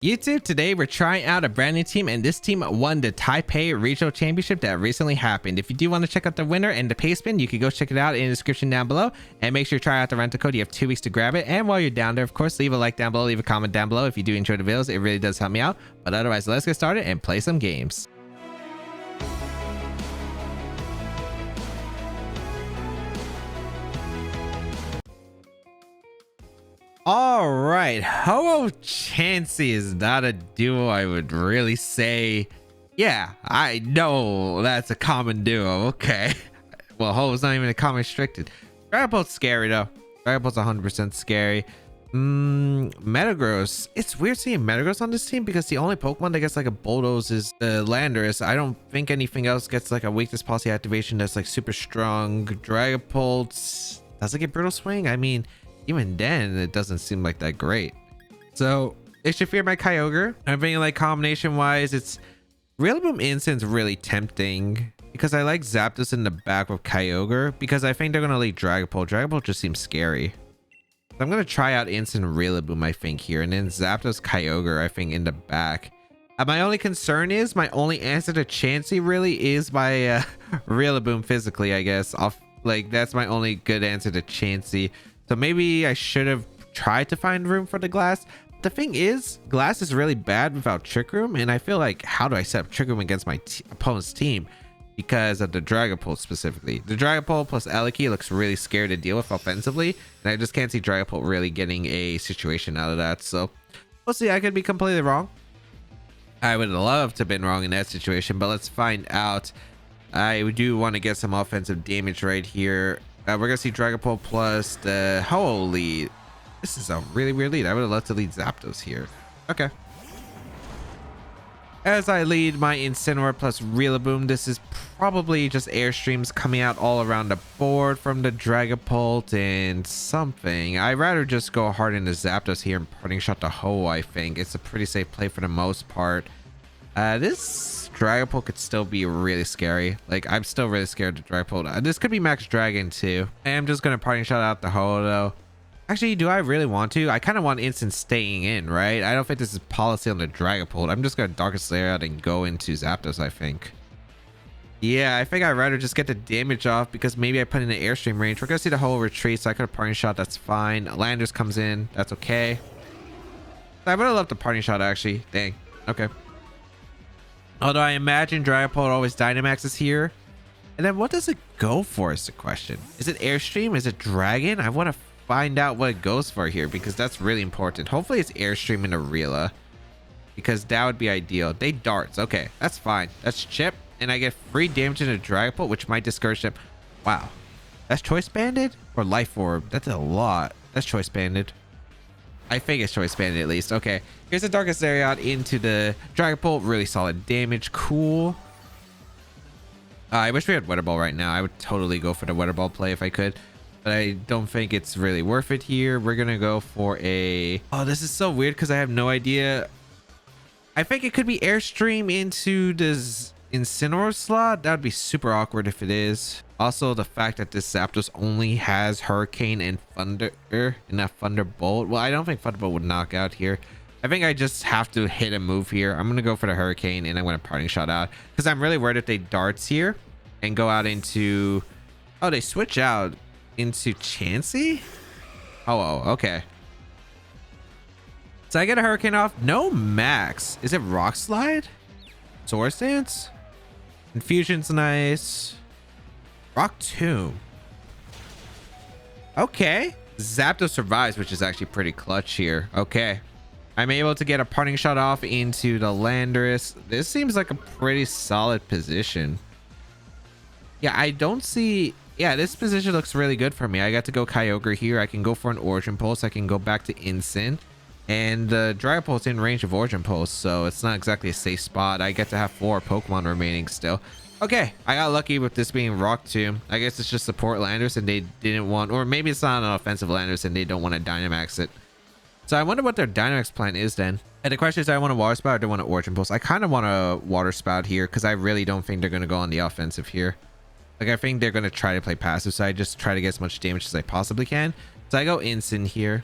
YouTube, today we're trying out a brand new team, and this team won the Taipei regional championship that recently happened. If you do want to check out the winner and the pay spin, you can go check it out in the description down below, and make sure to try out the rental code. You have 2 weeks to grab it, and while you're down there, of course, leave a like down below, leave a comment down below if you do enjoy the videos. It really does help me out. But otherwise, let's get started and play some games. All right, Ho Chansey is not a duo I would really say. Yeah, I know that's a common duo. Okay. Well, Ho's not even a common restricted. Dragapult's scary though. Dragapult's 100% scary. Metagross. It's weird seeing Metagross on this team because the only Pokemon that gets like a Bulldoze is the Landorus. I don't think anything else gets like a weakness policy activation that's like super strong. Dragapult does it get Brutal Swing? I mean, even then, it doesn't seem like that great. So it should fear my Kyogre. I'm thinking like combination wise, it's Rillaboom Instin's really tempting because I like Zapdos in the back with Kyogre because I think they're gonna lead Dragapult. Dragapult just seems scary. So I'm gonna try out Instant Rillaboom, I think, here, and then Zapdos Kyogre, I think, in the back. My only concern is my only answer to Chansey really is my Rillaboom physically, I guess. Like that's my only good answer to Chansey. So maybe I should have tried to find room for the glass. The thing is, glass is really bad without Trick Room, and I feel like, how do I set up Trick Room against my opponent's team? Because of the Dragapult specifically. The Dragapult plus Eliki looks really scary to deal with offensively, and I just can't see Dragapult really getting a situation out of that. So we'll see. I could be completely wrong. I would love to have been wrong in that situation, but let's find out. I do want to get some offensive damage right here. We're gonna see Dragapult plus the Ho lead. This is a really weird lead. I would have loved to lead Zapdos here. Okay. As I lead my Incineroar plus Rillaboom, this is probably just Airstreams coming out all around the board from the Dragapult and something. I'd rather just go hard into Zapdos here and parting shot the Ho, I think. It's a pretty safe play for the most part. This Dragapult could still be really scary. Like, I'm still really scared of Dragapult. This could be Max Dragon too. I'm just gonna parting shot out the Ho though. Actually, do I really want to? I kind of want instant staying in, right? I don't think this is policy on the Dragapult. I'm just gonna Darkest Lair out and go into Zapdos, I think. Yeah, I think I'd rather just get the damage off because maybe I put in the Airstream range. We're gonna see the Ho retreat, so I could have parting shot. That's fine. Landers comes in. That's okay. I would have loved the parting shot actually. Dang. Okay. Although I imagine Dragapult always Dynamaxes here. And then what does it go for is the question. Is it Airstream? Is it Dragon? I want to find out what it goes for here because that's really important. Hopefully it's Airstream and Arela because that would be ideal. They darts. Okay, that's fine. That's chip. And I get free damage into Dragapult, which might discourage them. Wow. That's Choice Banded or Life Orb? That's a lot. That's Choice Banded. I think it's Choice Banded at least. Okay, here's the Darkest Lariat into the Dragapult. Really solid damage. Cool. I wish we had Weather Ball right now. I would totally go for the Weather Ball play if I could, but I don't think it's really worth it here. We're gonna go for a... Oh, this is so weird because I have no idea. I think it could be Airstream into this Incineroar slot. That would be super awkward if it is. Also, the fact that this Zapdos only has Hurricane and Thunder and not Thunderbolt. Well, I don't think Thunderbolt would knock out here. I think I just have to hit a move here. I'm going to go for the Hurricane and I'm going to parting shot out because I'm really worried if they darts here and go out into... Oh, they switch out into Chansey? Oh, okay. So I get a Hurricane off. No Max. Is it Rock Slide? Swords Dance? Infusion's nice. Rock Tomb. Okay. Zapdos survives, which is actually pretty clutch here. Okay. I'm able to get a parting shot off into the Landorus. This seems like a pretty solid position. Yeah, I don't see... Yeah, this position looks really good for me. I got to go Kyogre here. I can go for an Origin Pulse. I can go back to Incin. And the Dragapult's in range of Origin Pulse, so it's not exactly a safe spot. I get to have 4 Pokemon remaining still. Okay, I got lucky with this being Rock Tomb. I guess it's just support Landers and they didn't want... Or maybe it's not an offensive Landers and they don't want to Dynamax it. So I wonder what their Dynamax plan is then. And the question is, do I want a Water Spout or do I want an Origin Pulse? I kind of want a Water Spout here because I really don't think they're going to go on the offensive here. Like, I think they're going to try to play passive, so I just try to get as much damage as I possibly can. So I go Instant here.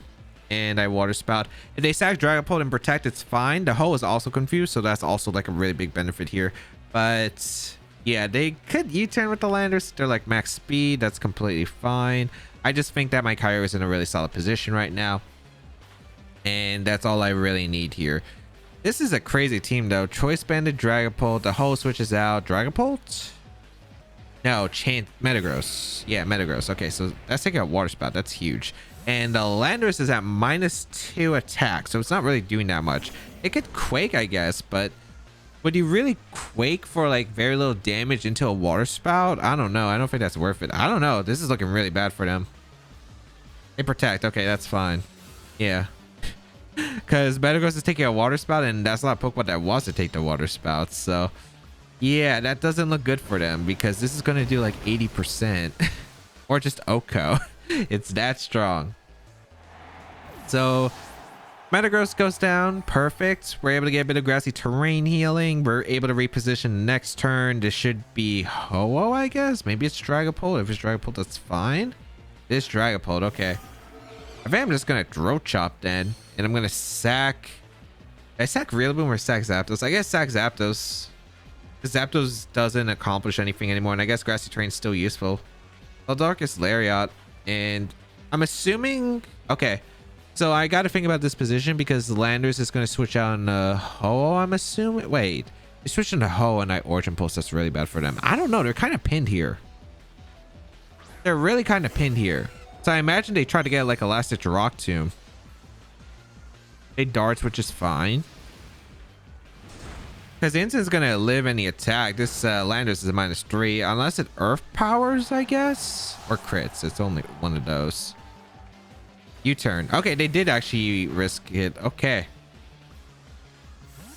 and I water spout. If they sack Dragapult and protect, it's fine. The Ho is also confused, so that's also like a really big benefit here. But yeah, they could U-turn with the Landers. They're like max speed. That's completely fine. I just think that my Kyogre is in a really solid position right now, and that's all I really need here. This is a crazy team though. Choice Banded Dragapult. The Ho switches out. Dragapult? No, Metagross. Yeah, Metagross. Okay, so that's taking out Water Spout. That's huge. And the Landorus is at -2 attack, so it's not really doing that much. It could Quake, I guess, but would you really Quake for like very little damage into a Water Spout? I don't know. I don't think that's worth it. I don't know. This is looking really bad for them. They protect. Okay, that's fine. Yeah. Because Metagross is taking a Water Spout, and that's not a Pokemon that wants to take the Water Spout, so yeah, that doesn't look good for them because this is going to do like 80% or just Oko. It's that strong. So Metagross goes down. Perfect. We're able to get a bit of grassy terrain healing. We're able to reposition next turn. This should be Ho-Oh, I guess. Maybe it's Dragapult. If it's Dragapult, that's fine. It's Dragapult. Okay. I think I'm just going to Throat Chop then. And I'm going to sack. Did I sack Rillaboom or sack Zapdos? I guess sack Zapdos. Zapdos doesn't accomplish anything anymore, and I guess Grassy Terrain's still useful. Well, Darkest Lariat, and I'm assuming... Okay, so I got to think about this position because Landers is going to switch out on Ho-Oh, I'm assuming. Wait, they switched into Ho-Oh and I Origin Pulse. That's really bad for them. I don't know. They're kind of pinned here. They're really kind of pinned here. So I imagine they tried to get like Elastic Rock Tomb. They darts, which is fine. Because Instin's gonna live any attack. This Landers is a -3 unless it Earth powers, I guess, or crits. It's only one of those. U-turn. Okay, they did actually risk it. Okay,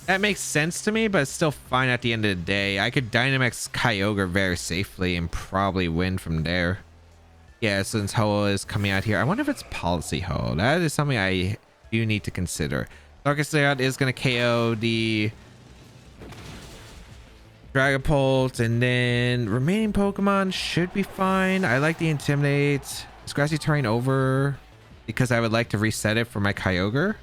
that makes sense to me, but it's still fine at the end of the day. I could Dynamax Kyogre very safely and probably win from there. Yeah, since Ho-Oh is coming out here, I wonder if it's Policy Ho-Oh. That is something I do need to consider. Darkest Layout is gonna KO the Dragapult, and then remaining Pokemon should be fine. I like the Intimidate. Is Grassy Terrain over? Because I would like to reset it for my Kyogre.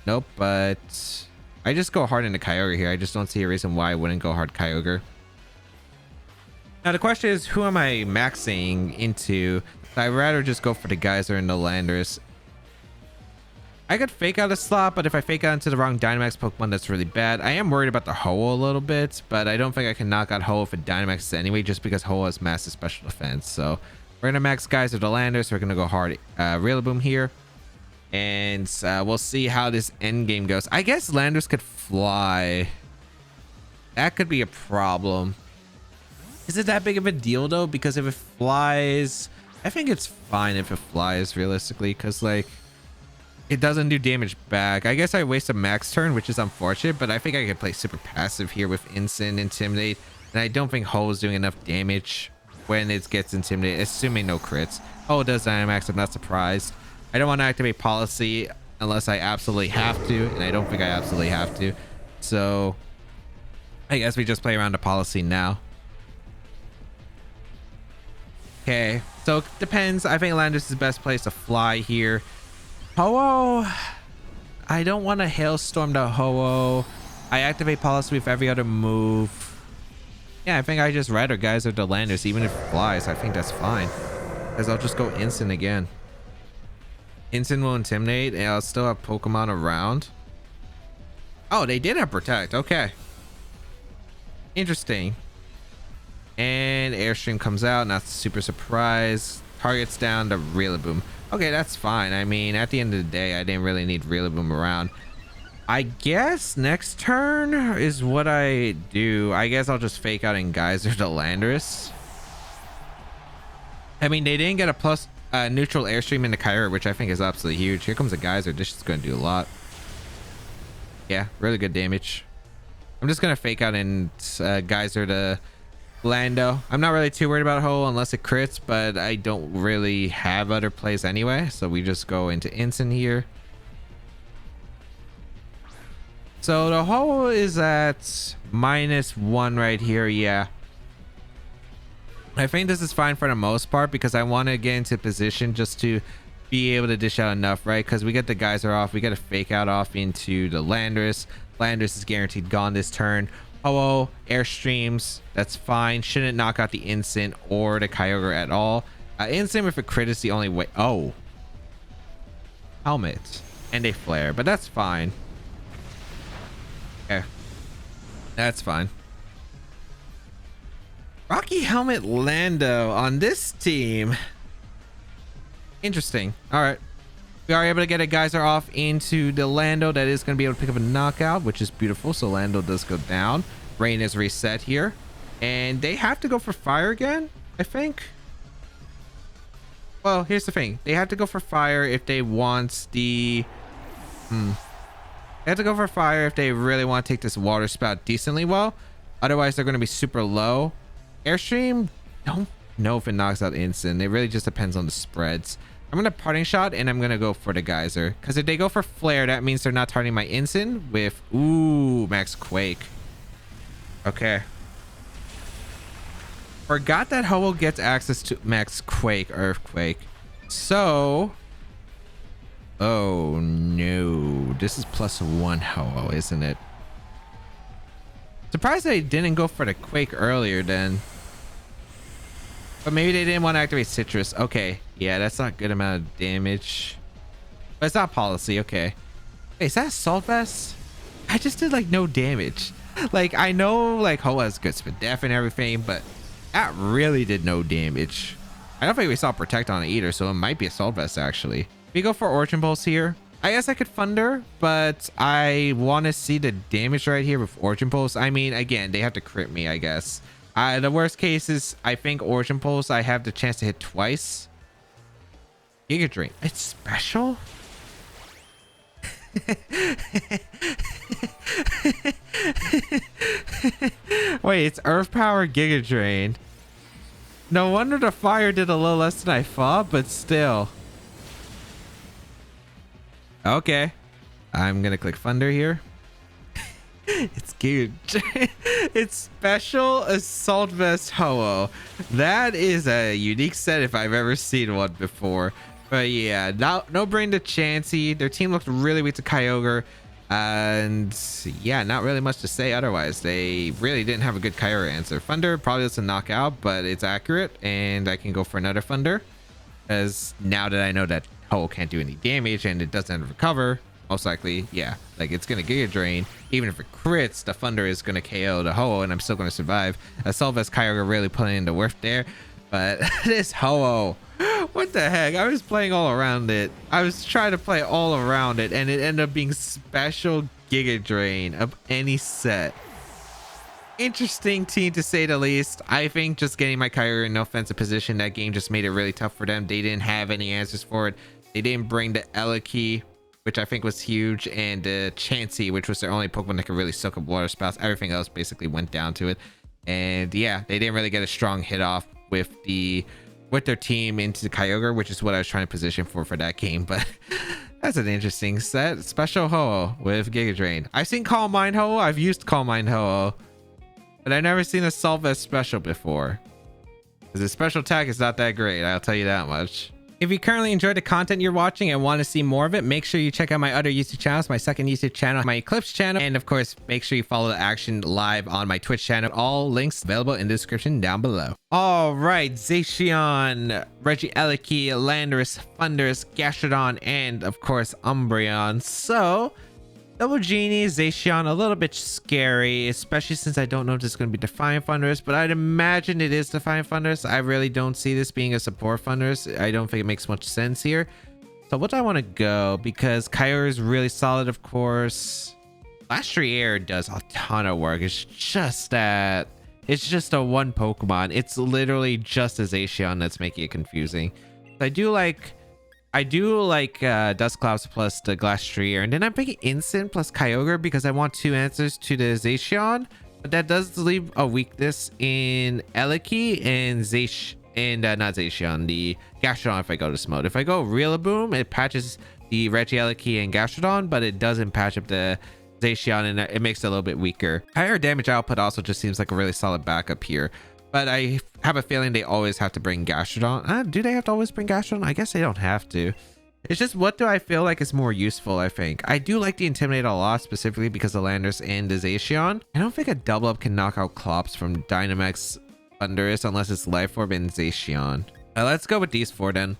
Nope, but I just go hard into Kyogre here. I just don't see a reason why I wouldn't go hard Kyogre. Now the question is, who am I maxing into? I'd rather just go for the Geyser and the Landers. I could fake out a slot, but if I fake out into the wrong Dynamax Pokemon, that's really bad. I am worried about the Ho-Oh a little bit, but I don't think I can knock out Ho-Oh for Dynamax anyway, just because Ho-Oh has massive special defense. So we're going to max Geyser the Landers. So we're going to go hard Rillaboom here. And we'll see how this end game goes. I guess Landers could fly. That could be a problem. Is it that big of a deal, though? Because if it flies... I think it's fine if it flies, realistically, because, like... It doesn't do damage back. I guess I waste a max turn, which is unfortunate, but I think I could play super passive here with Instant, Intimidate, and I don't think Ho is doing enough damage when it gets Intimidated, assuming no crits. Ho does Dynamax, I'm not surprised. I don't want to activate Policy unless I absolutely have to, and I don't think I absolutely have to. So I guess we just play around the Policy now. Okay, so it depends. I think Landers is the best place to fly here. Ho-Oh, I don't want to Hailstorm the Ho-Oh. I activate Policy with every other move. Yeah, I think I just rather Geyser the Landers, even if it flies. I think that's fine, because I'll just go Instant again. Instant will Intimidate, and I'll still have Pokemon around. Oh, they did have Protect. Okay, interesting. And Airstream comes out, not super surprised. Targets down to Rillaboom. Okay, that's fine. I mean, at the end of the day, I didn't really need Rillaboom around. I guess next turn is what I do. I guess I'll just fake out and Geyser the Landorus. I mean, they didn't get a plus neutral Airstream into Kyogre, which I think is absolutely huge. Here comes a Geyser. This is going to do a lot. Yeah, really good damage. I'm just going to fake out and Geyser the Lando. I'm not really too worried about Ho unless it crits, but I don't really have other plays anyway, so we just go into Instant here. So the Ho is at -1 right here. Yeah, I think this is fine for the most part because I want to get into position just to be able to dish out enough, right? Because we get the geyser off, we get a fake out off into the Landorus. Landorus is guaranteed gone this turn. Ho-Oh, airstreams, that's fine. Shouldn't knock out the instant or the Kyogre at all. Instant with a crit is the only way. Oh, helmet and a flare, but that's fine. Okay, that's fine. Rocky Helmet Lando on this team. Interesting. All right, we are able to get a geyser off into the Lando. That is going to be able to pick up a knockout, which is beautiful. So Lando does go down. Rain is reset here, and they have to go for fire again, I think. Well, here's the thing. They have to go for fire if they want the... They have to go for fire if they really want to take this water spout decently well. Otherwise, they're going to be super low. Airstream, don't know if it knocks out instant. It really just depends on the spreads. I'm going to parting shot, and I'm going to go for the geyser. Because if they go for flare, that means they're not targeting my instant with... Ooh, max quake. Okay. Forgot that Ho-Oh gets access to max quake, earthquake. So... Oh, no. This is +1 Ho-Oh, isn't it? Surprised they didn't go for the quake earlier then. But maybe they didn't want to activate citrus. Okay. Yeah, that's not a good amount of damage. But it's not policy. Okay. Wait, is that Assault Vest? I just did like no damage. Like, I know like Ho-Oh has good spin def and everything, but that really did no damage. I don't think we saw protect on it either, so it might be Assault Vest actually. We go for Origin Pulse here. I guess I could Thunder, but I want to see the damage right here with Origin Pulse. I mean, again, they have to crit me, I guess. The worst case is I think Origin Pulse, I have the chance to hit twice. Giga Drain. It's special? Wait, it's Earth Power Giga Drain. No wonder the fire did a little less than I thought, but still. Okay. I'm gonna click Thunder here. It's Giga Drain. It's Special Assault Vest Ho-Oh. That is a unique set if I've ever seen one before. But yeah, no brain to Chansey. Their team looked really weak to Kyogre. And yeah, not really much to say otherwise. They really didn't have a good Kyogre answer. Thunder probably doesn't knock out, but it's accurate. And I can go for another Thunder. As now that I know that Ho-Oh can't do any damage and it doesn't recover, most likely, yeah, like it's gonna Giga Drain. Even if it crits, the Thunder is gonna KO the Ho-Oh and I'm still gonna survive. Assault Vest Kyogre really putting in the work there. But this Ho-Oh, what the heck? I was playing all around it. I was trying to play all around it, and it ended up being Special Giga Drain of any set. Interesting team to say the least. I think just getting my Kyogre in no offensive position, that game just made it really tough for them. They didn't have any answers for it. They didn't bring the Eliki, which I think was huge, and Chansey, which was their only Pokemon that could really soak up water spouts. Everything else basically went down to it. And yeah, they didn't really get a strong hit off with their team into the Kyogre, which is what I was trying to position for that game. But that's an interesting set. Special Ho-Oh with Giga Drain. I've seen Calm Mind Ho-Oh. I've used Calm Mind Ho-Oh, but I've never seen a Assault Vest special before. Because the special attack is not that great, I'll tell you that much. If you currently enjoy the content you're watching and want to see more of it, make sure you check out my other YouTube channels, my second YouTube channel, my Eclipse channel, and of course, make sure you follow the action live on my Twitch channel. All links available in the description down below. All right, Zacian, Regieleki, Landorus, Thundurus, Gastrodon, and of course, Umbreon. So, Double Genie, Zacian, a little bit scary, especially since I don't know if this is going to be Defiant Thundurus, but I'd imagine it is Defiant Thundurus. I really don't see this being a support Thundurus. I don't think it makes much sense here. So what do I want to go? Because Kyogre is really solid, of course. Lastry Air does a ton of work. It's just that it's just a one Pokemon. It's literally just a Zacian that's making it confusing. I do like Dust Clouds plus the Glastrier, and then I'm picking Instant plus Kyogre because I want two answers to the Zacian, but that does leave a weakness in Eliki and not Zacian, the Gastrodon if I go to this mode. If I go Rillaboom, it patches the Regieleki and Gastrodon, but it doesn't patch up the Zacian, and it makes it a little bit weaker. Higher damage output also just seems like a really solid backup here. But I have a feeling they always have to bring Gastrodon. Do they have to always bring Gastrodon? I guess they don't have to. It's just, what do I feel like is more useful? I think I do like the Intimidate a lot, specifically because of Landers and the Zacian. I don't think a double up can knock out Klops from Dynamax Thundurus unless it's Life Orb and Zacian. Let's go with these four then.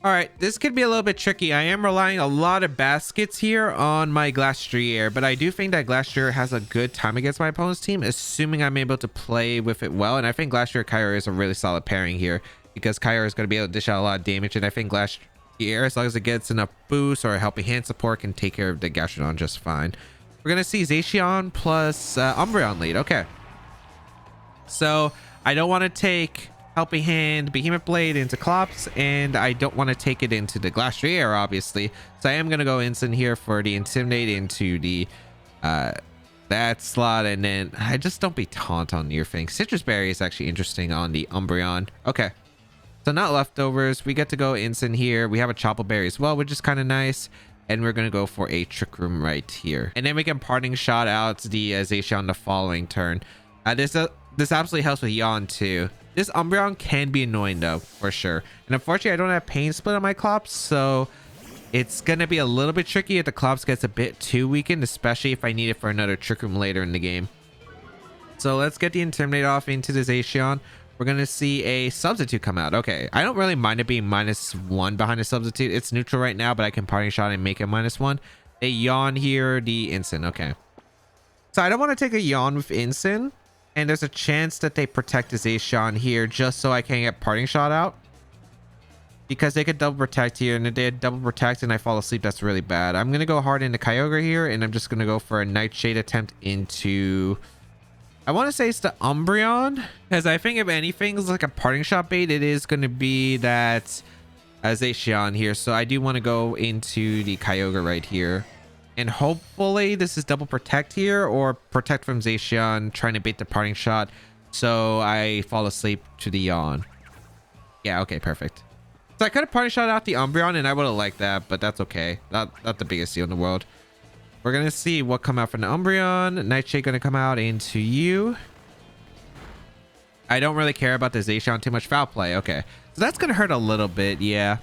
All right, this could be a little bit tricky. I am relying a lot of baskets here on my Glastrier, but I do think that Glastrier has a good time against my opponent's team, assuming I'm able to play with it well. And I think Glastrier Kyogre is a really solid pairing here because Kyogre is going to be able to dish out a lot of damage. And I think Glastrier, as long as it gets enough boost or a helping hand support, can take care of the Gastrodon just fine. We're going to see Zacian plus Umbreon lead. Okay. So I don't want to take Helping Hand, Behemoth Blade into Klops, and I don't want to take it into the Glastrier, obviously. So I am going to go instant here for the Intimidate into the that slot, and then I just don't be Taunt on your thing. Citrus Berry is actually interesting on the Umbreon. Okay, so not leftovers. We get to go instant here. We have a Chople Berry as well, which is kind of nice. And we're going to go for a Trick Room right here. And then we can Parting Shot out the Zacian the following turn. This absolutely helps with Yawn too. This Umbreon can be annoying though, for sure. And unfortunately, I don't have Pain Split on my Klops, so it's going to be a little bit tricky if the Klops gets a bit too weakened, especially if I need it for another Trick Room later in the game. So let's get the Intimidate off into the Zacian. We're going to see a Substitute come out. Okay, I don't really mind it being -1 behind a Substitute. It's neutral right now, but I can Parting Shot and make it -1. A Yawn here, the Instant. Okay. So I don't want to take a Yawn with Instant. And there's a chance that they protect the Zacian here just so I can get Parting Shot out. Because they could double protect here, and if they double protect and I fall asleep, that's really bad. I'm going to go hard into Kyogre here, and I'm just going to go for a Nightshade attempt into... I want to say it's the Umbreon, because I think if anything is like a Parting Shot bait, it is going to be that Zacian here. So I do want to go into the Kyogre right here. And hopefully this is double protect here, or protect from Zacian trying to bait the Parting Shot so I fall asleep to the Yawn. Yeah, okay, perfect. So I could have Parting Shot out the Umbreon and I would have liked that, but that's okay. Not the biggest deal in the world. We're going to see what come out from the Umbreon. Nightshade going to come out into you. I don't really care about the Zacian too much. Foul Play. Okay. So that's going to hurt a little bit. Yeah.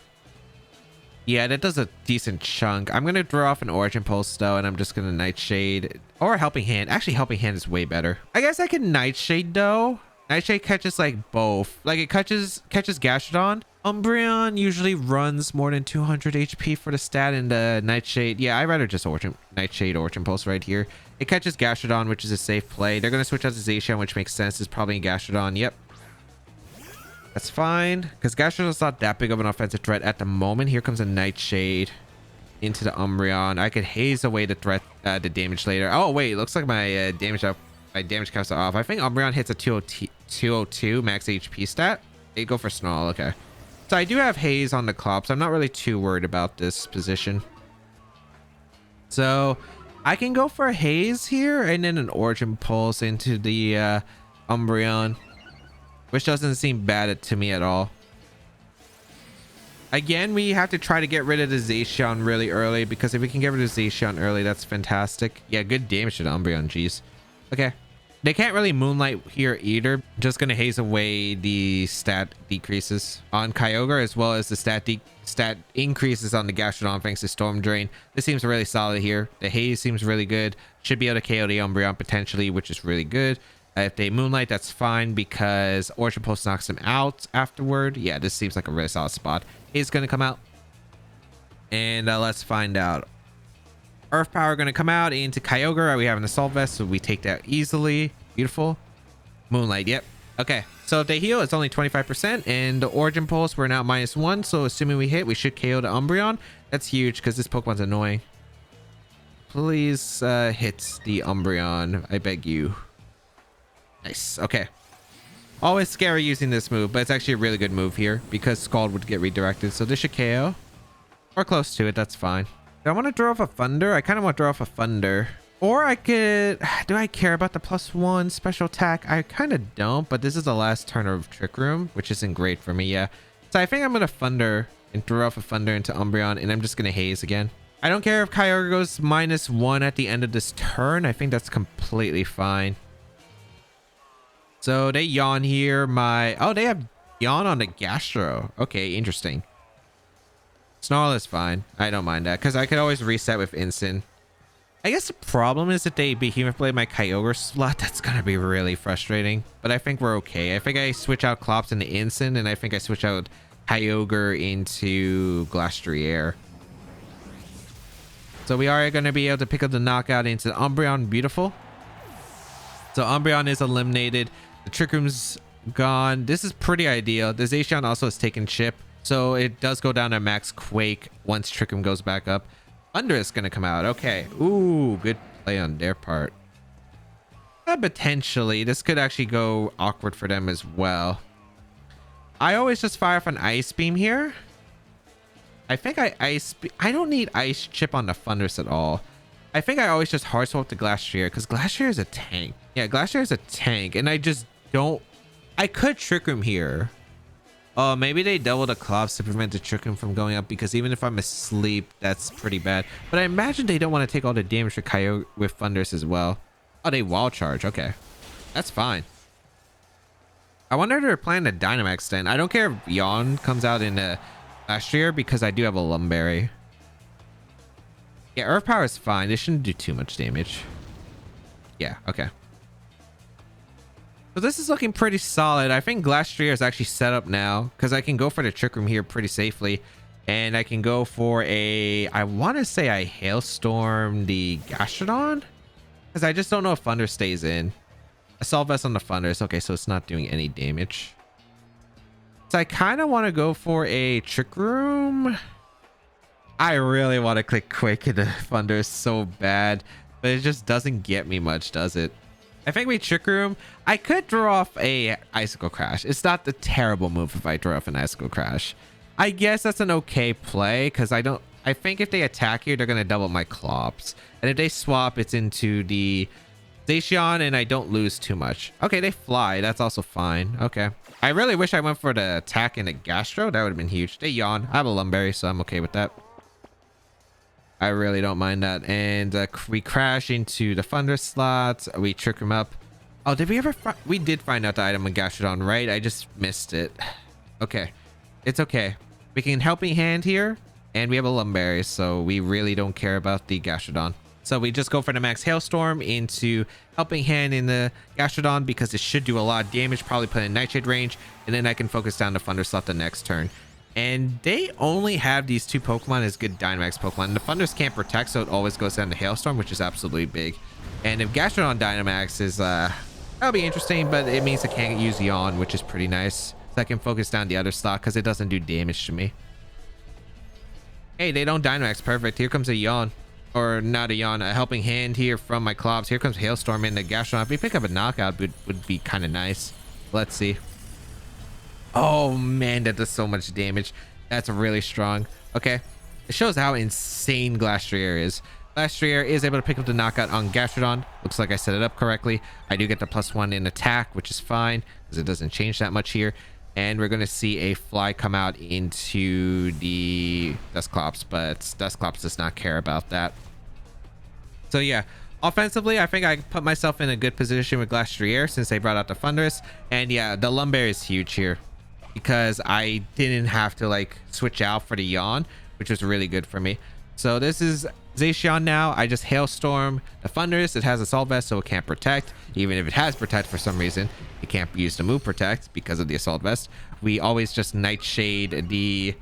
Yeah, that does a decent chunk. I'm going to throw off an Origin Pulse though, and I'm just going to Nightshade or Helping Hand. Actually, Helping Hand is way better. I guess I can Nightshade though. Nightshade catches like both. Like it catches Gastrodon. Umbreon usually runs more than 200 HP for the stat, and the Nightshade, yeah, I'd rather just Nightshade Origin Pulse right here. It catches Gastrodon, which is a safe play. They're going to switch out to Zacian, which makes sense. It's probably a Gastrodon. Yep. That's fine, because Gastrodon's not that big of an offensive threat at the moment. Here comes a Nightshade into the Umbreon. I could haze away the threat, the damage later. Oh wait, looks like my damage counts off. I think Umbreon hits a 202 max HP stat. They go for Snarl. Okay, so I do have haze on the Klops. I'm not really too worried about this position. So I can go for a haze here and then an Origin Pulse into the Umbreon, which doesn't seem bad to me at all. Again, we have to try to get rid of the Zacian really early, because if we can get rid of Zacian early, that's fantastic. Yeah, good damage to the Umbreon. Jeez. Okay. They can't really Moonlight here either. Just going to haze away the stat decreases on Kyogre, as well as the stat increases on the Gastrodon thanks to Storm Drain. This seems really solid here. The haze seems really good. Should be able to KO the Umbreon potentially, which is really good. If they Moonlight, that's fine, because Origin Pulse knocks him out afterward. Yeah, this seems like a really solid spot. He's going to come out. And let's find out. Earth Power going to come out into Kyogre. We have an Assault Vest, so we take that easily. Beautiful. Moonlight, yep. Okay, so if they heal, it's only 25%. And the Origin Pulse, we're now -1. So assuming we hit, we should KO the Umbreon. That's huge, because this Pokemon's annoying. Please hit the Umbreon. I beg you. Nice. Okay. Always scary using this move, but it's actually a really good move here because Scald would get redirected. So this should KO. Or close to it. That's fine. Do I want to throw off a Thunder? I kind of want to throw off a Thunder. Or I could... Do I care about the +1 special attack? I kind of don't, but this is the last turn of Trick Room, which isn't great for me. Yeah. So I think I'm going to Thunder and throw off a Thunder into Umbreon, and I'm just going to haze again. I don't care if Kyogre goes -1 at the end of this turn. I think that's completely fine. So they Yawn here. Oh, they have Yawn on the Gastro. Okay, interesting. Snarl is fine. I don't mind that because I could always reset with Instant. I guess the problem is that they Behemoth Blade my Kyogre slot. That's gonna be really frustrating. But I think we're okay. I think I switch out Clops into Instant, and I think I switch out Kyogre into Glastrier. So we are going to be able to pick up the knockout into Umbreon. Beautiful. So Umbreon is eliminated. The Trick Room's gone. This is pretty ideal. The Zacian also has taken chip, so it does go down to max Quake once Trick Room goes back up. Thunder is going to come out. Okay. Ooh, good play on their part. Potentially, this could actually go awkward for them as well. I always just fire off an Ice Beam here. I think I don't need Ice Chip on the Thundurus at all. I think I always just hard swap the Glastrier because Glastrier is a tank. Yeah, Glastrier is a tank, and I just don't. I could Trick Room here. Oh, maybe they double the Clops to prevent the Trick Room from going up because even if I'm asleep, that's pretty bad. But I imagine they don't want to take all the damage for Kyogre with Thundurus as well. Oh, they wall charge. Okay, that's fine. I wonder if they're planning a Dynamax then. I don't care if Yawn comes out in the last year because I do have a Lumberry. Yeah, Earth Power is fine. They shouldn't do too much damage. Yeah, okay. So this is looking pretty solid. I think Glastrier is actually set up now because I can go for the Trick Room here pretty safely. And I can go for a... I want to say I Hailstorm the Gastrodon because I just don't know if Thunder stays in. Assault Vest on the Thundurus. Okay, so it's not doing any damage. So I kind of want to go for a Trick Room. I really want to click Quake into Thunder so bad, but it just doesn't get me much, does it? I think we Trick Room. I could draw off a Icicle Crash. It's not the terrible move if I draw off an Icicle Crash. I guess that's an okay play because I think if they attack here, they're going to double my Clops. And if they swap, it's into the Zacian and I don't lose too much. Okay, they fly. That's also fine. Okay. I really wish I went for the attack in the Gastro. That would have been huge. They Yawn. I have a Lumberry, so I'm okay with that. I really don't mind that. And we crash into the Thunder slots. We Trick him up. Oh, did we ever... We did find out the item in Gastrodon, right? I just missed it. Okay. It's okay. We can Helping Hand here. And we have a Lumberry, so we really don't care about the Gastrodon. So we just go for the max Hailstorm into Helping Hand in the Gastrodon because it should do a lot of damage, probably put in Nightshade range, and then I can focus down the Thunder slot the next turn. And they only have these two Pokemon as good Dynamax Pokemon. The Thundurus can't protect, so it always goes down to Hailstorm, which is absolutely big. And if Gastrodon Dynamax is, that'll be interesting, but it means I can't use Yawn, which is pretty nice. So I can focus down the other slot because it doesn't do damage to me. Hey, they don't Dynamax. Perfect. Here comes a Yawn. Or not a Yawn, a Helping Hand here from my Clops. Here comes Hailstorm in the Gastrodon. If we pick up a knockout, would be kind of nice. Let's see. Oh man, that does so much damage. That's really strong. Okay, it shows how insane Glastrier is. Glastrier is able to pick up the knockout on Gastrodon. Looks like I set it up correctly. I do get the +1 in attack, which is fine because it doesn't change that much here. And we're going to see a fly come out into the Dusclops, but Dusclops does not care about that. So yeah, offensively, I think I put myself in a good position with Glastrier since they brought out the Thundurus. And yeah, the Lumberry is huge here because I didn't have to like switch out for the Yawn, which was really good for me. So this is Zacian now. I just Hailstorm the Thundurus. It has Assault Vest, so it can't protect. Even if it has Protect for some reason, it can't use the move Protect because of the Assault Vest. We always just Nightshade the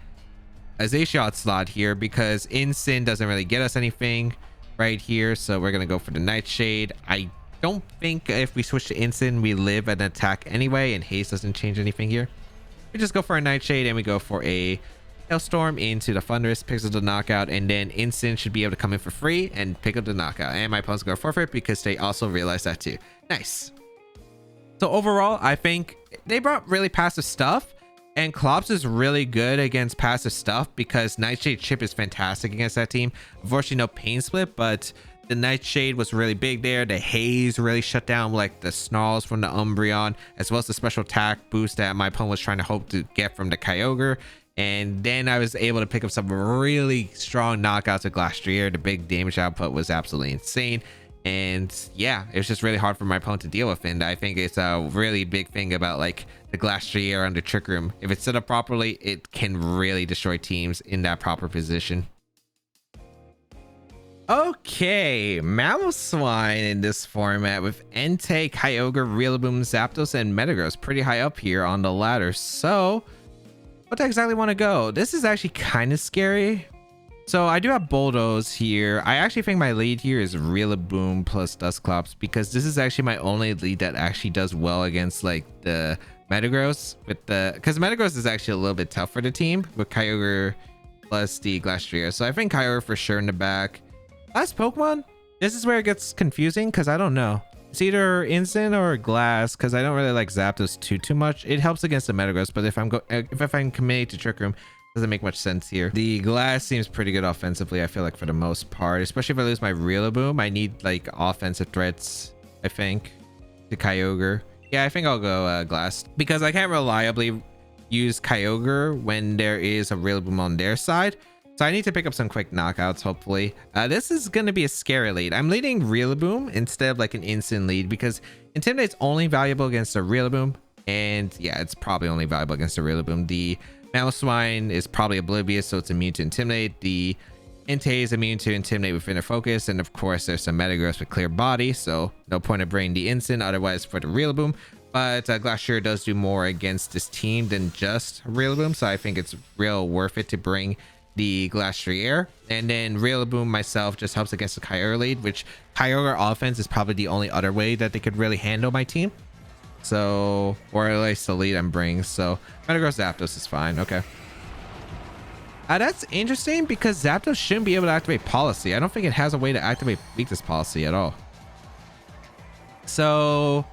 Zacian slot here because Instant doesn't really get us anything right here. So we're going to go for the Nightshade. I don't think if we switch to Instant, we live an attack anyway, and Haste doesn't change anything here. We just go for a Nightshade and we go for a Hailstorm into the Thundurus, picks up the knockout, and then Instant should be able to come in for free and pick up the knockout. And my opponent's going to forfeit because they also realized that too. Nice. So overall, I think they brought really passive stuff, and Clops is really good against passive stuff because Nightshade Chip is fantastic against that team. Unfortunately, no Pain Split, but the Nightshade was really big there. The Haze really shut down like the Snarls from the Umbreon, as well as the special attack boost that my opponent was trying to hope to get from the Kyogre. And then I was able to pick up some really strong knockouts of Glastrier. The big damage output was absolutely insane. And yeah, it was just really hard for my opponent to deal with. And I think it's a really big thing about like the Glastrier under Trick Room. If it's set up properly, it can really destroy teams in that proper position. Okay, Mamoswine in this format with Entei, Kyogre, Rillaboom, Zapdos, and Metagross pretty high up here on the ladder. So what do I exactly want to go? This is actually kind of scary. So I do have Bulldoze here. I actually think my lead here is Rillaboom plus Dusclops, because this is actually my only lead that actually does well against like the Metagross with the, because Metagross is actually a little bit tough for the team with Kyogre plus the Glastrier. So I think Kyogre for sure in the back. Last Pokemon, this is where it gets confusing because I don't know. It's either Instant or Glass, because I don't really like Zapdos too much. It helps against the Metagross, but if I'm committed to Trick Room, doesn't make much sense here. The Glass seems pretty good offensively, I feel like, for the most part, especially if I lose my Rillaboom. I need like offensive threats, I think, to Kyogre. Yeah, I think I'll go Glass, because I can't reliably use Kyogre when there is a Rillaboom on their side. So I need to pick up some quick knockouts, hopefully. This is going to be a scary lead. I'm leading Rillaboom instead of like an instant lead, because Intimidate's only valuable against a Rillaboom. And yeah, it's probably only valuable against a Rillaboom. The Mamoswine is probably oblivious, so it's immune to Intimidate. The Entei is immune to Intimidate with Inner Focus. And of course, there's some Metagross with Clear Body, so no point of bringing the instant otherwise for the Rillaboom. But Glacier does do more against this team than just Rillaboom, so I think it's real worth it to bring the Glastrier. And then Rillaboom myself just helps against the Kyogre lead, which Kyogre offense is probably the only other way that they could really handle my team. So, or at least the lead I'm bringing. So Metagross Zapdos is fine. Okay. That's interesting, because Zapdos shouldn't be able to activate Policy. I don't think it has a way to activate Weakness Policy at all. So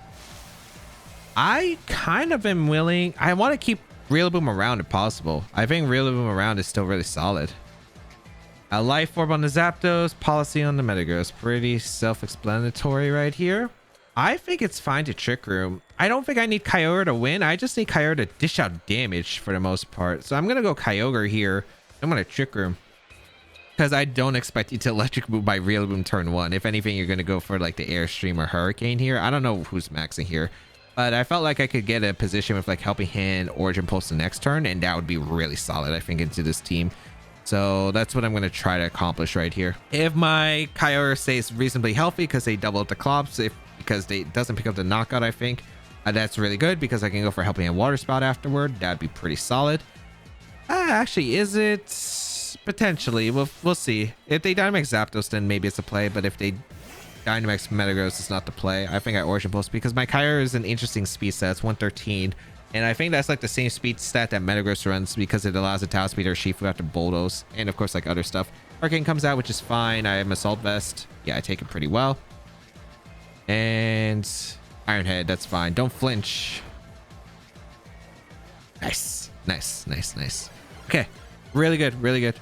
I kind of am willing. I want to keep Rillaboom around if possible. I think Rillaboom around is still really solid. A Life Orb on the Zapdos, Policy on the Metagross. Pretty self-explanatory right here. I think it's fine to Trick Room. I don't think I need Kyogre to win. I just need Kyogre to dish out damage for the most part. So I'm going to go Kyogre here. I'm going to Trick Room, because I don't expect you to Electric Move by Rillaboom turn 1. If anything, you're going to go for like the Airstream or Hurricane here. I don't know who's maxing here, but I felt like I could get a position with like Helping Hand, Origin Pulse the next turn, and that would be really solid, I think, into this team. So that's what I'm going to try to accomplish right here. If my Kyogre stays reasonably healthy, because they double up the Clops, because they doesn't pick up the knockout, I think that's really good, because I can go for Helping Hand Water Spout afterward. That'd be pretty solid. Actually, is it? Potentially. We'll see. If they Dynamax Zapdos, then maybe it's a play, but if they Dynamax Metagross, it's not the play. I think I Origin Pulse, because my Kyogre is an interesting speed stat. It's 113, and I think that's like the same speed stat that Metagross runs, because it allows a Tao Speed or Shifu after Bulldoze, and of course like other stuff. Hurricane comes out, which is fine. I have Assault Vest. Yeah, I take it pretty well. And Iron Head, that's fine. Don't flinch. Nice. Okay, really good.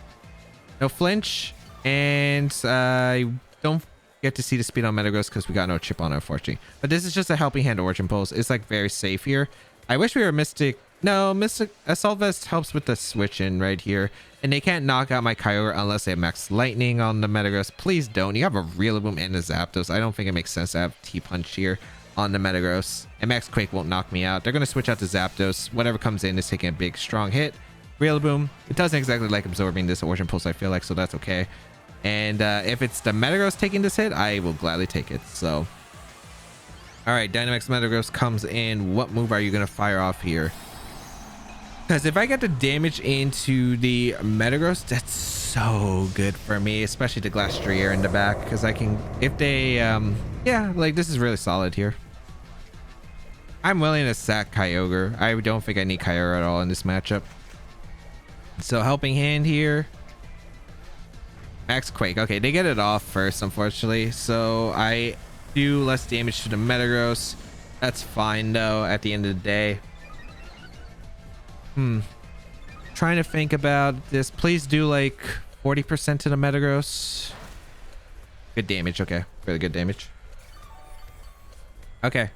No flinch, and I don't get to see the speed on Metagross because we got no chip on it, unfortunately. But this is just a Helping Hand Origin Pulse. It's like very safe here. I wish we were Mystic. No, Mystic Assault Vest helps with the switch in right here, and they can't knock out my Kyogre unless they have Max Lightning on the Metagross. Please don't. You have a Rillaboom and a Zapdos. I don't think it makes sense to have T-Punch here on the Metagross, and Max Quake won't knock me out. They're going to switch out to Zapdos. Whatever comes in is taking a big strong hit. Rillaboom, it doesn't exactly like absorbing this Origin Pulse, I feel like, so that's okay. And if it's the Metagross taking this hit, I will gladly take it. So all right, Dynamax Metagross comes in. What move are you going to fire off here? Because if I get the damage into the Metagross, that's so good for me, especially the Glastrier in the back, because I can, if they yeah, like this is really solid here. I'm willing to sack Kyogre. I don't think I need Kyogre at all in this matchup. So Helping Hand here. Max Quake. Okay, they get it off first, unfortunately. So I do less damage to the Metagross. That's fine though at the end of the day. Trying to think about this. Please do like 40% to the Metagross. Good damage. Okay, really good damage. Okay.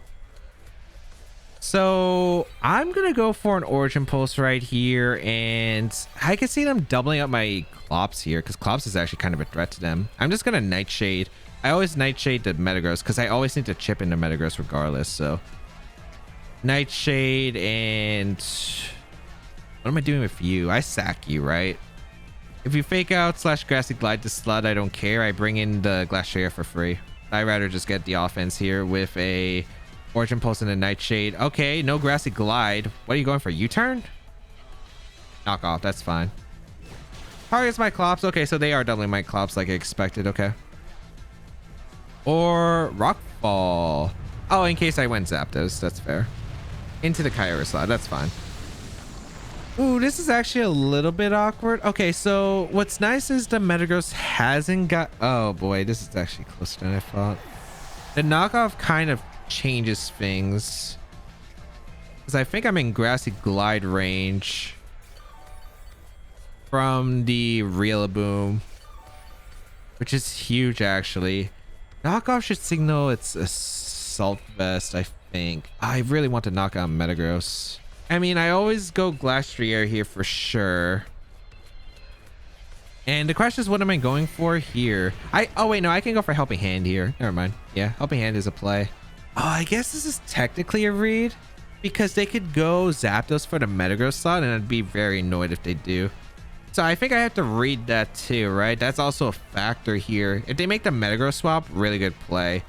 So I'm gonna go for an Origin Pulse right here, and I can see them doubling up my Clops here, because Clops is actually kind of a threat to them. I'm just gonna Nightshade. I always Nightshade the Metagross because I always need to chip into Metagross regardless. So Nightshade, and what am I doing with you? I sack you, right? If you fake out / Grassy Glide to Slud, I don't care. I bring in the Glacier for free. I'd rather just get the offense here with a Origin Pulse and a Nightshade. Okay, no Grassy Glide. What are you going for? U-turn? Knock off. That's fine. Targets my Clops. Okay, so they are doubling my Clops like I expected. Okay. Or Rockfall. Oh, in case I went Zapdos. That's fair. Into the Kyogre slot. That's fine. Ooh, this is actually a little bit awkward. Okay, so what's nice is the Metagross hasn't got... Oh, boy. This is actually closer than I thought. The knockoff kind of changes things. Because I think I'm in Grassy Glide range from the Rillaboom, which is huge, actually. Knockoff should signal its Assault Vest, I think. I really want to knock out Metagross. I mean, I always go Glastrier here for sure. And the question is, what am I going for here? Oh wait, no, I can go for Helping Hand here. Never mind. Yeah, Helping Hand is a play. Oh, I guess this is technically a read because they could go Zapdos for the Metagross slot, and I'd be very annoyed if they do. So I think I have to read that too, right? That's also a factor here. If they make the Metagross swap, really good play.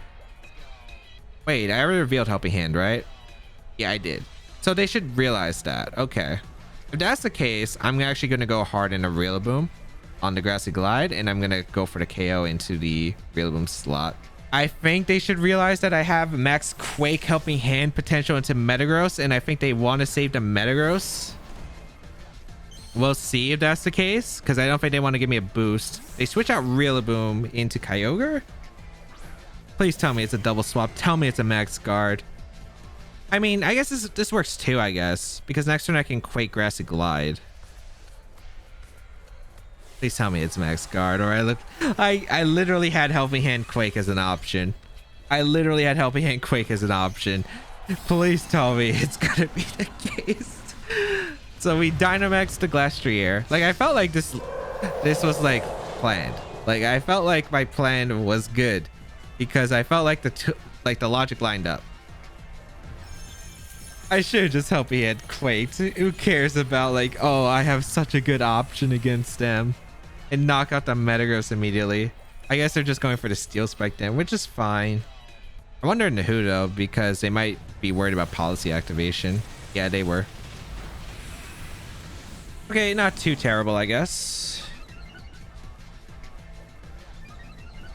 Wait, I already revealed Helping Hand, right? Yeah, I did. So they should realize that. Okay. If that's the case, I'm actually going to go hard in a Rillaboom on the Grassy Glide, and I'm going to go for the KO into the Rillaboom slot. I think they should realize that I have Max Quake Helping Hand potential into Metagross, and I think they want to save the Metagross. We'll see if that's the case, because I don't think they want to give me a boost. They switch out Rillaboom into Kyogre? Please tell me it's a double swap. Tell me it's a Max Guard. I mean, I guess this works too, I guess. Because next turn I can Quake Grassy Glide. Please tell me it's Max Guard, or I literally had Helping Hand Quake as an option. I literally had Helping Hand Quake as an option. Please tell me it's gonna be the case. So we Dynamax the Glastrier. Like, I felt like this was like planned. Like, I felt like my plan was good because I felt like the logic lined up. I should have just Helping Hand Quaked. Who cares about, like, oh, I have such a good option against them, and knock out the Metagross immediately. I guess they're just going for the Steel Spike then, which is fine. I wonder who though, because they might be worried about policy activation. Yeah, they were. Okay, not too terrible, I guess.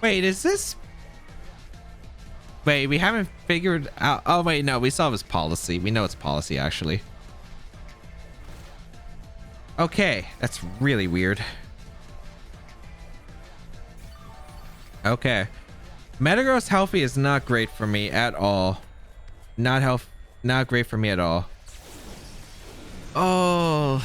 Wait, is this... Wait, we haven't figured out... Oh, wait, no, we saw his policy. We know it's policy, actually. Okay, that's really weird. Okay. Metagross healthy is not great for me at all. Not great for me at all. Oh...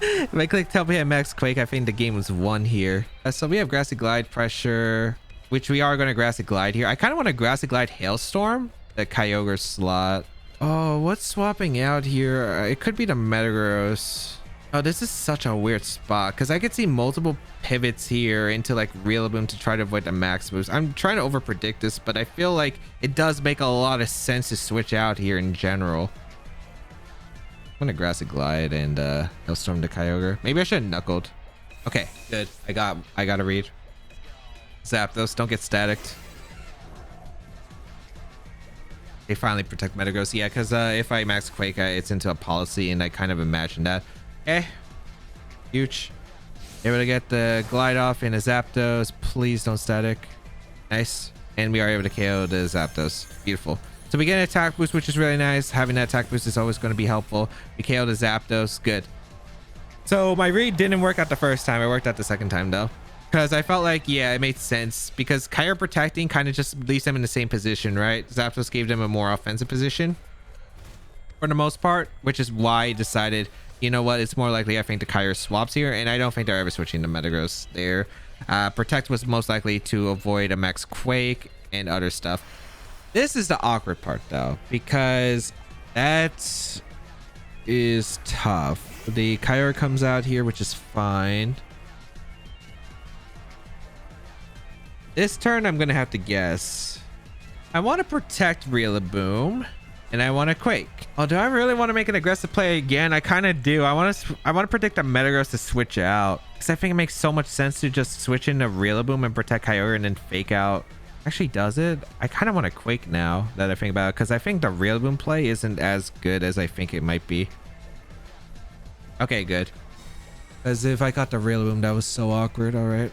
If I clicked Helping Hand Max Quake, I think the game was won here. So we have Grassy Glide pressure, which we are going to Grassy Glide here. I kind of want to Grassy Glide Hailstorm, the Kyogre slot. Oh, what's swapping out here? It could be the Metagross. Oh, this is such a weird spot because I could see multiple pivots here into like Rillaboom to try to avoid the max boost. I'm trying to overpredict this, but I feel like it does make a lot of sense to switch out here in general. I'm gonna Grassy Glide and Hailstorm to Kyogre. Maybe I should have Knuckled. Okay, good. I got a read. Zapdos, don't get staticked. They finally protect Metagross. Yeah, because if I Max Quake, it's into a policy, and I kind of imagined that. Okay. Huge. Able to get the Glide off in a Zapdos. Please don't static. Nice. And we are able to KO the Zapdos. Beautiful. So we get an attack boost, which is really nice. Having that attack boost is always going to be helpful. We KO the Zapdos. Good. So my read didn't work out the first time. It worked out the second time, though. Because I felt like, yeah, it made sense. Because Kyogre protecting kind of just leaves them in the same position, right? Zapdos gave them a more offensive position for the most part, which is why I decided, you know what, it's more likely I think the Kyogre swaps here, and I don't think they're ever switching to Metagross there. Protect was most likely to avoid a Max Quake and other stuff. This is the awkward part, though, because that is tough. The Kyogre comes out here, which is fine. This turn, I'm gonna have to guess. I want to protect Rillaboom, and I want to Quake. Oh, do I really want to make an aggressive play again? I kind of do. I want to predict a Metagross to switch out, because I think it makes so much sense to just switch into Rillaboom and protect Kyogre and then fake out. Actually, does it? I kind of want to Quake now that I think about it, because I think the Rillaboom play isn't as good as I think it might be. Okay, good. As if I got the Rillaboom, that was so awkward. All right.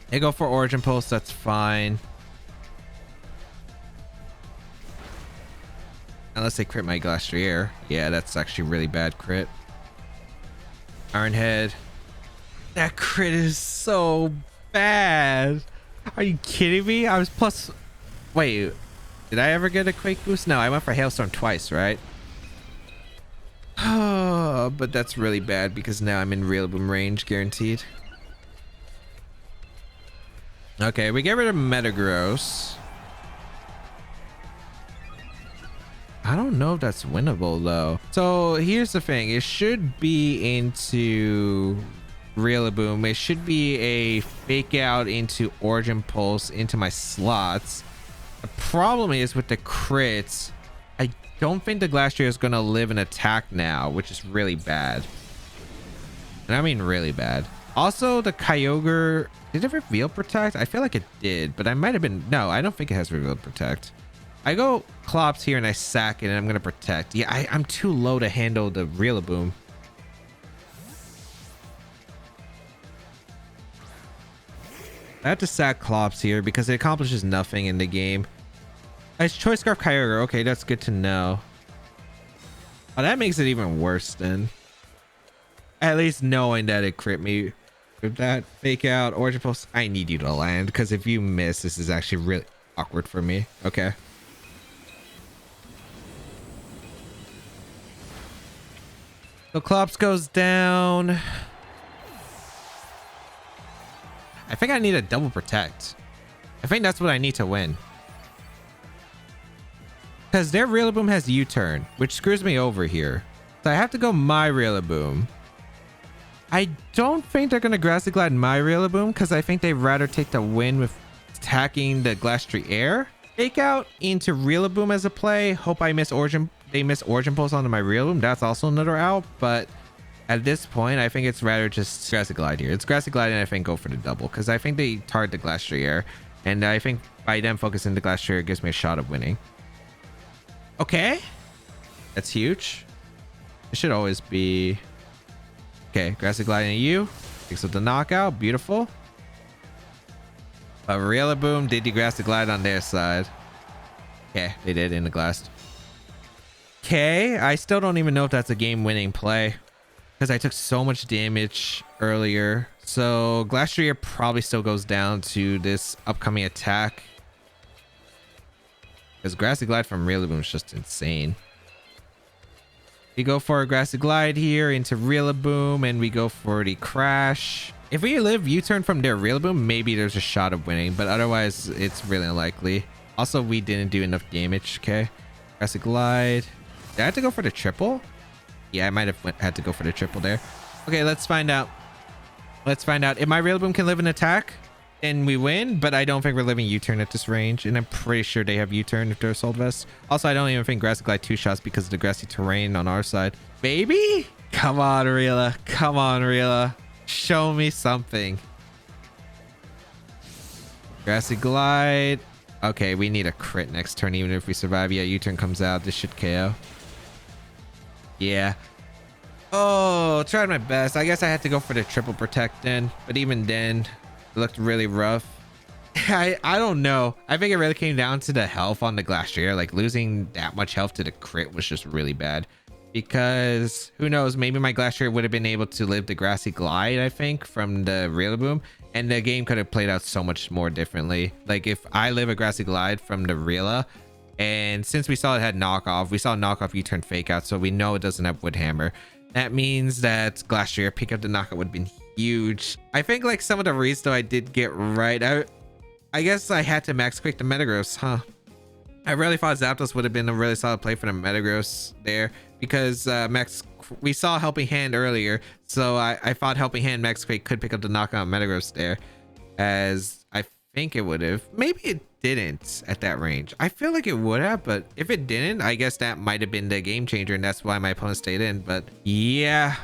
They go for Origin Pulse. That's fine. Unless they crit my Glastrier. Yeah, that's actually really bad crit. Iron Head. That crit is so bad. Are you kidding me? I was plus... Wait, did I ever get a Quake boost? No, I went for Hailstorm twice, right? Oh, but that's really bad because now I'm in Rillaboom range, guaranteed. Okay, we get rid of Metagross. I don't know if that's winnable though. So here's the thing. It should be into Rillaboom. It should be a fake out into Origin Pulse into my slots. The problem is with the crits, I don't think the Glastrier is going to live an attack now, which is really bad. And I mean really bad. Also, the Kyogre, did it reveal Protect? I feel like it did, but I might have been... No, I don't think it has revealed Protect. I go Clops here and I sack it and I'm going to Protect. Yeah, I'm too low to handle the Rillaboom. I have to sack Clops here because it accomplishes nothing in the game. Nice Choice Scarf Kyogre. Okay, that's good to know. Oh, that makes it even worse then. At least knowing that it crit me. With that fake out Origin Pulse, I need you to land because if you miss, this is actually really awkward for me. Okay. So Clops goes down. I think I need a double protect. I think that's what I need to win. Because their Rillaboom has U-turn, which screws me over here. So I have to go my Rillaboom. I don't think they're going to Grassy Glide my Rillaboom because I think they'd rather take the win with attacking the Glastrier. Fake out into Rillaboom as a play. Hope I miss Origin. They miss Origin Pulse onto my Rillaboom. That's also another out. But at this point, I think it's rather just Grassy Glide here. It's Grassy Glide and I think go for the double because I think they target the Glastrier. And I think by them focusing the Glastrier gives me a shot of winning. Okay. That's huge. It should always be... Okay, Grassy Glide and you. Picks up the knockout. Beautiful. But Rillaboom did the Grassy Glide on their side. Okay, they did in the glass. Okay, I still don't even know if that's a game-winning play. Because I took so much damage earlier. So Glastrier probably still goes down to this upcoming attack. Because Grassy Glide from Rillaboom is just insane. We go for a Grassy Glide here into Rillaboom, and we go for the Crash. If we live U-turn from their Rillaboom, maybe there's a shot of winning, but otherwise it's really unlikely. Also, we didn't do enough damage. Okay, Grassy Glide. Did I have to go for the triple? Yeah, I might have had to go for the triple there. Okay, let's find out. Let's find out if my Rillaboom can live an attack. And we win, but I don't think we're living U-turn at this range, and I'm pretty sure they have U-turn if they're Assault Vest. Also, I don't even think Grassy Glide 2 shots because of the grassy terrain on our side. Baby? Come on, Rilla. Come on, Rilla. Show me something. Grassy Glide. Okay, we need a crit next turn, even if we survive. Yeah, U-turn comes out. This should KO. Yeah. Oh, tried my best. I guess I had to go for the triple protect then, but even then... It looked really rough. I don't know. I think it really came down to the health on the Glastrier. Like losing that much health to the crit was just really bad. Because who knows, maybe my Glastrier would have been able to live the Grassy Glide, I think, from the Rillaboom. And the game could have played out so much more differently. Like if I live a Grassy Glide from the Rilla, and since we saw it had knockoff, we saw knockoff U-turn fake out, so we know it doesn't have Wood Hammer. That means that Glastrier pick up the knockout would have been huge. I think like some of the reads though I did get right. I guess I had to max quick the Metagross, huh? I really thought Zapdos would have been a really solid play for the Metagross there because we saw Helping Hand earlier, so I thought Helping Hand Max Quake could pick up the knockout Metagross there, as I think it would have. Maybe it didn't at that range. I feel like it would have, but if it didn't, I guess that might have been the game changer, and that's why my opponent stayed in. But yeah.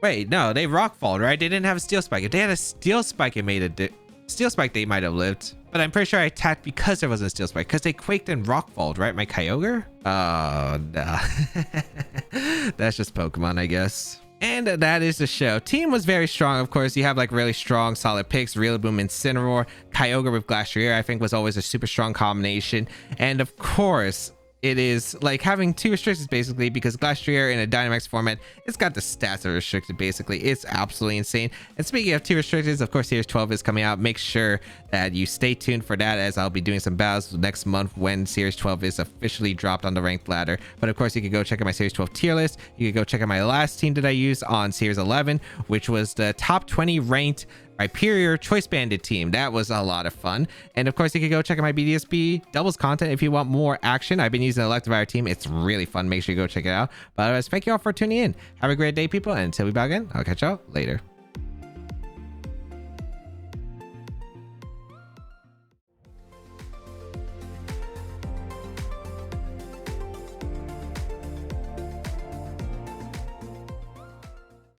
Wait, no, they rockfalled, right? They didn't have a steel spike. If they had a steel spike, it made a steel spike, they might have lived. But I'm pretty sure I attacked because there wasn't a steel spike, because they quaked and rockfalled, right? My Kyogre? Oh, no. That's just Pokemon, I guess. And that is the show. Team was very strong, of course. You have like really strong, solid picks. Rillaboom, Incineroar, Kyogre with Glastrier, I think was always a super strong combination. And of course, it is like having two restrictions basically, because Glastrier in a Dynamax format, it's got the stats that are restricted basically. It's absolutely insane. And speaking of two restrictions, of course Series 12 is coming out. Make sure that you stay tuned for that, as I'll be doing some battles next month when Series 12 is officially dropped on the ranked ladder. But of course you can go check out my Series 12 tier list. You can go check out my last team that I used on Series 11, which was the top 20 ranked Hyperior Choice Banded team. That was a lot of fun. And of course, you can go check out my BDSB doubles content if you want more action. I've been using the Electivire team. It's really fun. Make sure you go check it out. But otherwise, thank you all for tuning in. Have a great day, people. And until we back again, I'll catch y'all later.